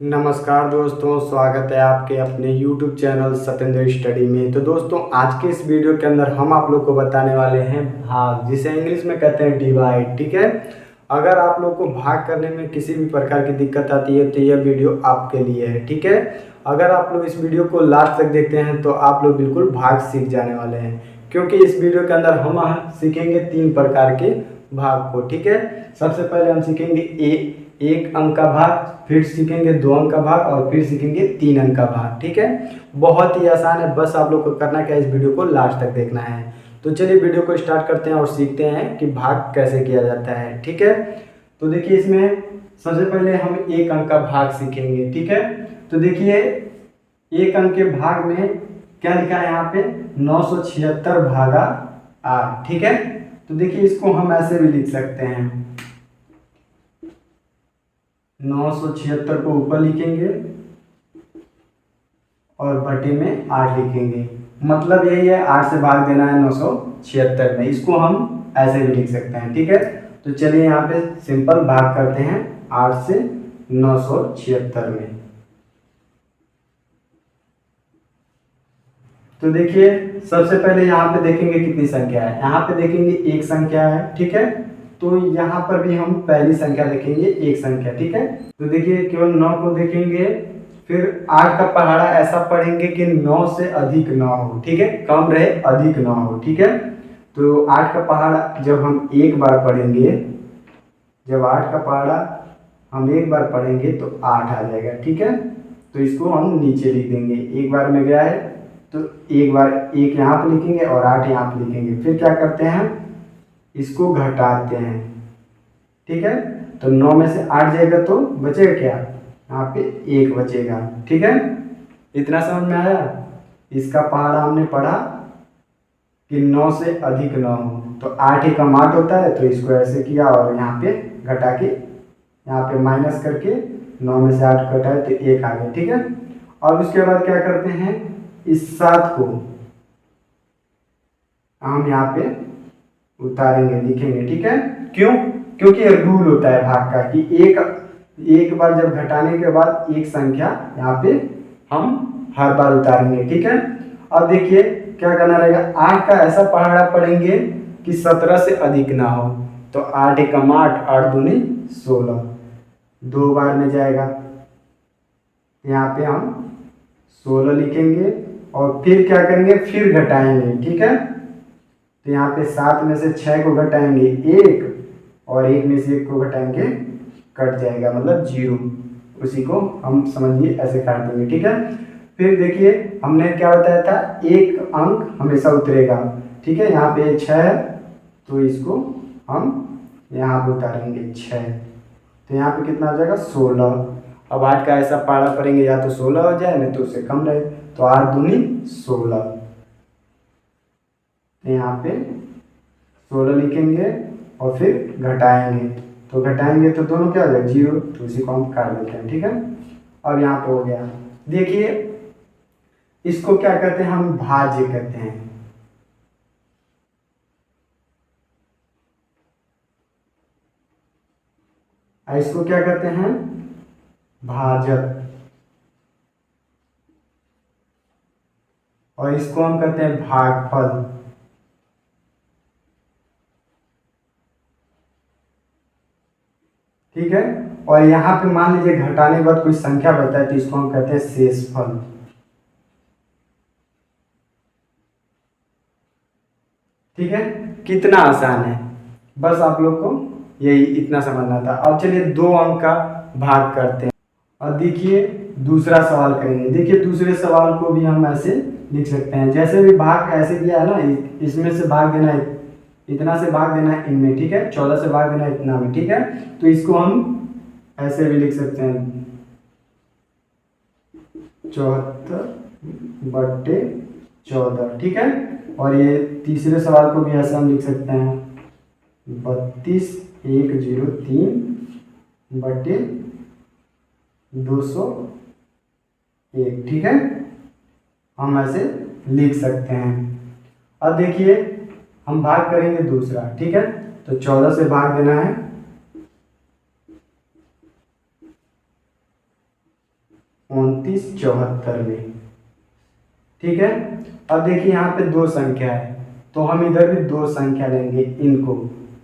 नमस्कार दोस्तों, स्वागत है आपके अपने YouTube चैनल सत्येंद्र स्टडी में। तो दोस्तों, आज के इस वीडियो के अंदर हम आप लोग को बताने वाले हैं भाग, जिसे इंग्लिश में कहते हैं डिवाइड। ठीक है, अगर आप लोग को भाग करने में किसी भी प्रकार की दिक्कत आती है तो यह वीडियो आपके लिए है। ठीक है, अगर आप लोग इस वीडियो को लास्ट तक देखते हैं तो आप लोग बिल्कुल भाग सीख जाने वाले हैं, क्योंकि इस वीडियो के अंदर हम सीखेंगे 3 प्रकार के भाग को। ठीक है, सबसे पहले हम सीखेंगे 1 अंक का भाग, फिर सीखेंगे 2 अंक का भाग और फिर सीखेंगे 3 अंक का भाग। ठीक है, बहुत ही आसान है, बस आप लोग को करना क्या है, इस वीडियो को लास्ट तक देखना है। तो चलिए वीडियो को स्टार्ट करते हैं और सीखते हैं कि भाग कैसे किया जाता है। ठीक है, तो देखिए इसमें सबसे पहले हम 1 अंक का भाग सीखेंगे। ठीक है, तो देखिए 1 अंक के भाग में क्या लिखा है यहाँ पे, 976 भागा 8। ठीक है, तो देखिए इसको हम ऐसे भी लिख सकते हैं, 976 को ऊपर लिखेंगे और बटे में 8 लिखेंगे। मतलब यही है, 8 से भाग देना है 976 में। इसको हम ऐसे भी लिख सकते हैं। ठीक है, तो चलिए यहाँ पे सिंपल भाग करते हैं 8 से 976 में। तो देखिए सबसे पहले यहाँ पे देखेंगे कितनी संख्या है, यहाँ पे देखेंगे 1 संख्या है। ठीक है, तो यहाँ पर भी हम पहली संख्या देखेंगे 1 संख्या। ठीक है, तो देखिए केवल 9 को देखेंगे, फिर 8 का पहाड़ा ऐसा पढ़ेंगे कि 9 से अधिक ना हो। ठीक है, कम रहे अधिक ना हो। ठीक है, तो 8 का पहाड़ा जब हम एक बार पढ़ेंगे, जब 8 का पहाड़ा हम एक बार पढ़ेंगे तो 8 आ जाएगा। ठीक है, तो इसको हम नीचे लिख देंगे, एक बार में गया है तो एक बार 1 यहाँ पे लिखेंगे और 8 यहाँ पे लिखेंगे। फिर क्या करते हैं, इसको घटाते हैं। ठीक है, तो 9 में से 8 जाएगा तो बचेगा क्या, यहाँ पे 1 बचेगा। ठीक है, इतना समझ में आया। इसका पहाड़ा हमने पढ़ा कि 9 से अधिक ना हो, तो 8 ही कम 8 होता है, तो इसको ऐसे किया और यहाँ पे घटा के, यहाँ पे माइनस करके 9 में से 8 घटाए तो 1 आ गया। ठीक है, और उसके बाद क्या करते हैं, इस 7 को हम यहाँ पे उतारेंगे, लिखेंगे। ठीक है, क्यों, क्योंकि रूल होता है भाग का कि एक बार जब घटाने के बाद एक संख्या यहाँ पे हम हर बार उतारेंगे। ठीक है, अब देखिए क्या करना रहेगा, 8 का ऐसा पहाड़ा पढ़ेंगे कि 17 से अधिक ना हो। तो 8 एकम 8, 8 दूनी 16, 2 बार में जाएगा, यहाँ पे हम 16 लिखेंगे और फिर क्या करेंगे, फिर घटाएंगे। ठीक है, तो यहाँ पे 7 में से 6 को घटाएंगे 1 और 1 में से 1 को घटाएंगे, कट जाएगा, मतलब 0। उसी को हम समझिए ऐसे काट देंगे। ठीक है, फिर देखिए हमने क्या बताया था, 1 अंक हमेशा उतरेगा। ठीक है, यहाँ पे 6 है तो इसको हम यहाँ पे उतारेंगे 6, तो यहाँ पे कितना हो जाएगा 16। अब 8 का ऐसा पहाड़ा पढ़ेंगे, या तो 16 हो जाए नहीं तो उससे कम रहे, तो 8 दूनी 16, तो यहाँ पे 16 लिखेंगे और फिर घटाएंगे, तो घटाएंगे तो दोनों क्या हो जाएगा 0, तो इसी को हम काट देते हैं। ठीक है, अब यहाँ पे हो गया। देखिए इसको क्या कहते हैं, हम भाज्य कहते हैं। इसको क्या कहते हैं, भाजक, और इसको हम कहते हैं भागफल। ठीक है, और यहाँ पे मान लीजिए घटाने के बाद कोई संख्या बचता है तो इसको हम कहते हैं शेषफल। ठीक है, कितना आसान है, बस आप लोग को यही इतना समझना था। अब चलिए 2 अंक का भाग करते हैं और देखिए दूसरा सवाल करेंगे। देखिए दूसरे सवाल को भी हम ऐसे लिख सकते हैं, जैसे भी भाग ऐसे दिया है ना, इसमें से भाग देना है, इतना से भाग देना है इनमें। ठीक है, 14 से भाग देना है इतना में। ठीक है, तो इसको हम ऐसे भी लिख सकते हैं, 74/14। ठीक है, और ये तीसरे सवाल को भी ऐसे हम लिख सकते हैं, 32/103/201। ठीक है, हम ऐसे लिख सकते हैं। अब देखिए हम भाग करेंगे दूसरा। ठीक है, तो 14 से भाग देना है 2974 में, ठीक है। अब देखिए यहाँ पे दो संख्या है, तो हम इधर भी दो संख्या लेंगे इनको,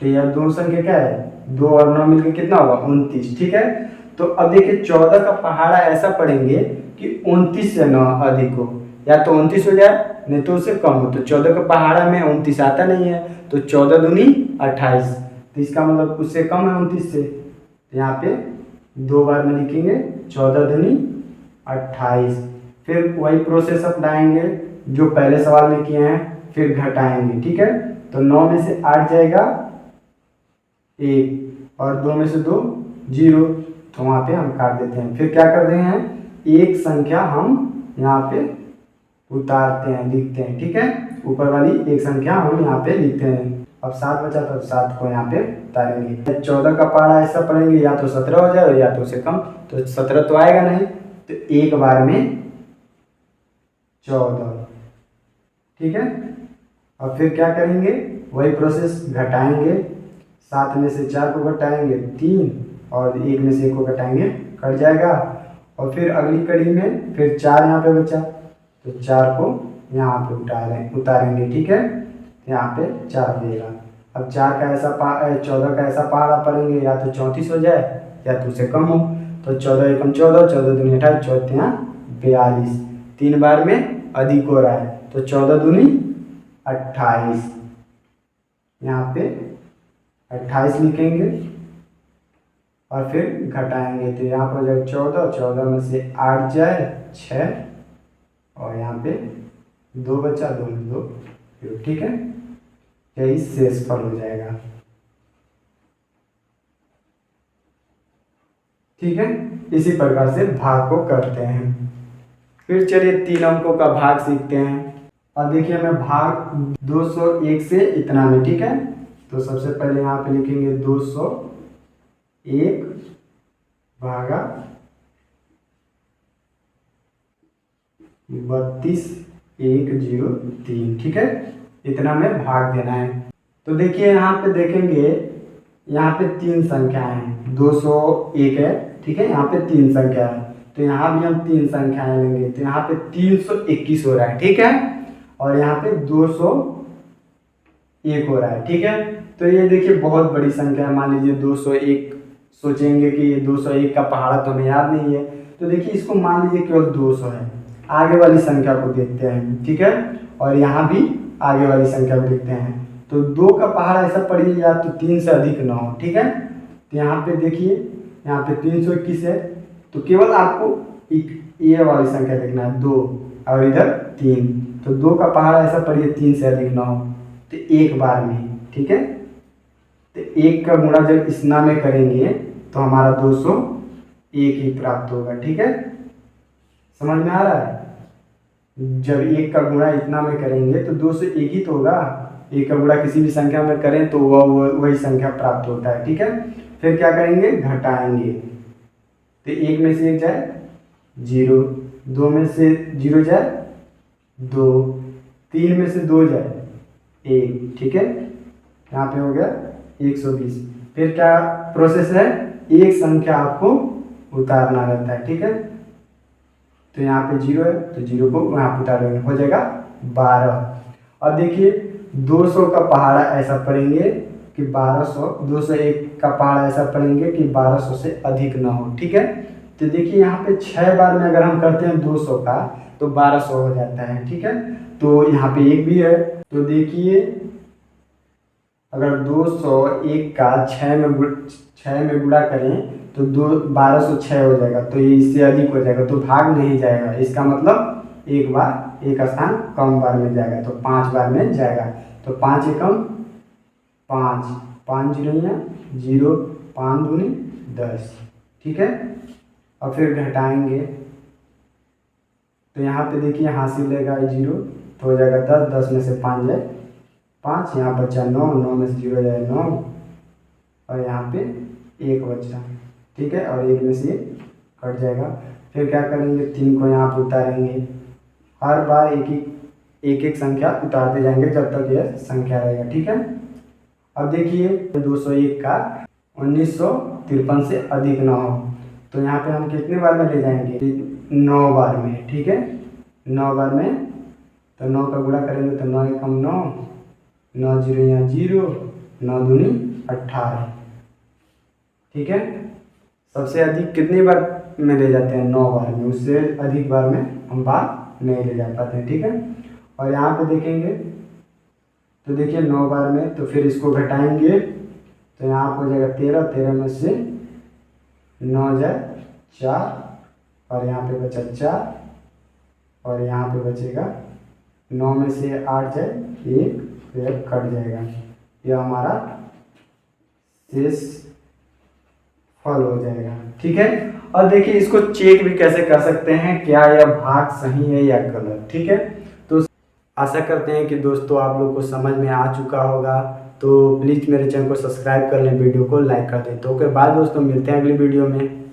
तो यह दो संख्या क्या है, 2 और 9 मिलकर कितना होगा 29, ठीक है। तो अब देखिए 14 का पहाड़ा ऐसा पढ़ेंगे कि 29 से 9 अधिक हो, या तो 29 हो जाए नहीं तो उससे कम हो। तो 14 का पहाड़ा में 29 आता नहीं है, तो 14 दूनी 28, तो इसका मतलब उससे कम है 29 से, तो यहाँ पे 2 बार में लिखेंगे 14 दूनी 28। फिर वही प्रोसेस अपनाएंगे जो पहले सवाल में किए हैं, फिर घटाएंगे, ठीक है। तो 9 में से 8 जाएगा 1 और 2 में से 2 0, तो वहाँ पे हम काट देते हैं। फिर क्या कर रहे हैं, एक संख्या हम यहाँ पे उतारते हैं, लिखते हैं, ठीक है। ऊपर वाली एक संख्या हम यहाँ पे लिखते हैं। अब 7 बचा तो 7 को यहाँ पे उतारेंगे। 14 का पहाड़ा ऐसा पढ़ेंगे, या तो 17 हो जाए या तो उससे कम, तो 17 तो आएगा नहीं, तो एक बार में 14, ठीक है। अब फिर क्या करेंगे, वही प्रोसेस घटाएंगे, 7 में से 4 को घटाएंगे 3 और 1 में से 1 को घटाएंगे, कट जाएगा। और फिर अगली कड़ी में फिर 4 यहाँ पे बचा, तो 4 को यहाँ पे उतारेंगे, ठीक है। यहाँ पे 4 देगा। अब 4 का ऐसा 14 का ऐसा पहाड़ा पढ़ेंगे, या तो 34 हो जाए या तो उससे कम हो, तो 14 एकम 14, 14 दूनी 28, 14 42, 3 बार में अधिक हो रहा है, तो 14 दूनी 28, यहाँ पे 28 लिखेंगे और फिर घटाएंगे, तो यहाँ पर हो जाए 14, 14 में से 8 जाए 6 और यहाँ पे 2 बचा, 2 में 2, ठीक है। यही शेषफल हो जाएगा, ठीक है। इसी प्रकार से भाग को करते हैं। फिर चलिए 3 अंकों का भाग सीखते हैं। अब देखिए हमें भाग 201 से इतना में, ठीक है। तो सबसे पहले यहाँ पे लिखेंगे 201 भागा 32,103, ठीक है। इतना में भाग देना है। तो देखिए यहाँ पे देखेंगे, यहाँ पे 3 संख्याएं हैं, 201 है, ठीक है। यहाँ पे 3 संख्या है, तो यहाँ भी हम 3 संख्याएं लेंगे, तो यहाँ पे 321 हो रहा है, ठीक है। और यहाँ पे 201 हो रहा है, ठीक है। तो ये देखिए बहुत बड़ी संख्या है, मान लीजिए 201, सोचेंगे कि 201 का पहाड़ा तो हमें याद नहीं है, तो देखिए इसको मान लीजिए केवल 200 है। आगे वाली संख्या को देखते हैं, ठीक है। और यहाँ भी आगे वाली संख्या को देखते हैं, तो 2 का पहाड़ा ऐसा पढ़िए, या तो 3 से अधिक ना हो, ठीक है। तो यहाँ पे देखिए, यहाँ पे 321 है, तो केवल आपको ये वाली संख्या देखना है 2 और इधर 3, तो 2 का पहाड़ा ऐसा पढ़िए 3 से अधिक ना हो, तो एक बार में, ठीक है। तो 1 का गुणा जब इतना में करेंगे तो हमारा 201 ही प्राप्त होगा, ठीक है। समझ में आ रहा है, जब 1 का गुणा इतना में करेंगे तो 201 ही तो होगा। 1 का गुणा किसी भी संख्या में करें तो वही संख्या प्राप्त होता है, ठीक है। फिर क्या करेंगे, घटाएंगे, तो 1 में से 1 जाए 0, 2 में से 0 जाए 2, 3 में से 2 जाए 1, ठीक है। यहाँ पे हो गया 120। फिर क्या प्रोसेस है, एक संख्या आपको उतारना रहता है, ठीक है। तो यहाँ पे 0 है, तो 0 को यहाँ पे उतारेंगे, हो जाएगा 12। अब देखिए 200 का पहाड़ा ऐसा पढ़ेंगे कि 1200, 201 का पहाड़ा ऐसा पढ़ेंगे कि 1200 से अधिक ना हो, ठीक है। तो देखिए यहाँ पे 6 बार में अगर हम करते हैं 200 का तो 1200 हो जाता है, ठीक है। तो यहाँ पे 1 भी है, तो देखिए अगर 201 का 6 में गुणा करें तो 1206 हो जाएगा, तो ये इससे अधिक हो जाएगा, तो भाग नहीं जाएगा। इसका मतलब एक बार एक स्थान कम बार में जाएगा, तो 5 बार में जाएगा। तो 5 एकम 5, 5 जीरो 0, 5 दूनी 10, ठीक है। और फिर घटाएंगे, तो यहाँ पे देखिए हासिल लेगा 0, तो हो जाएगा 10, 10 में से 5 जाए 5, यहाँ बचा 9, 9 में से 0 जाए 9 और यहाँ पे 1 बचा, ठीक है। और 1 में से कट जाएगा। फिर क्या करेंगे, 3 को यहाँ पे उतारेंगे, हर बार एक एक संख्या उतारते जाएंगे जब तक यह संख्या रहेगा, ठीक है। अब देखिए 201 का 1953 से अधिक ना हो, तो यहाँ पे हम कितने बार में ले जाएंगे? 9 बार में, ठीक है, 9 बार में। तो 9 का गुणा करेंगे तो 9 एकम 9, 9 जीरो यहाँ 0, 9 दूनी 18, ठीक है। सबसे अधिक कितनी बार में ले जाते हैं? 9 बार में, उससे अधिक बार में हम बार नहीं ले जा पाते हैं, ठीक है। और यहाँ पे देखेंगे तो देखिए 9 बार में, तो फिर इसको घटाएंगे तो यहाँ हो जाएगा 13, 13 में से 9 जाए 4, और यहाँ पे बचा 4, और यहाँ पे बचेगा 9 में से 8 जाए 1, तो यह कट जाएगा, यह हमारा शेष फल हो जाएगा, ठीक है। और देखिए इसको चेक भी कैसे कर सकते हैं, क्या यह भाग सही है या गलत, ठीक है। तो आशा करते हैं कि दोस्तों आप लोग को समझ में आ चुका होगा। तो प्लीज़ मेरे चैनल को सब्सक्राइब कर लें, वीडियो को लाइक कर दें। तो ओके बाय दोस्तों, मिलते हैं अगली वीडियो में।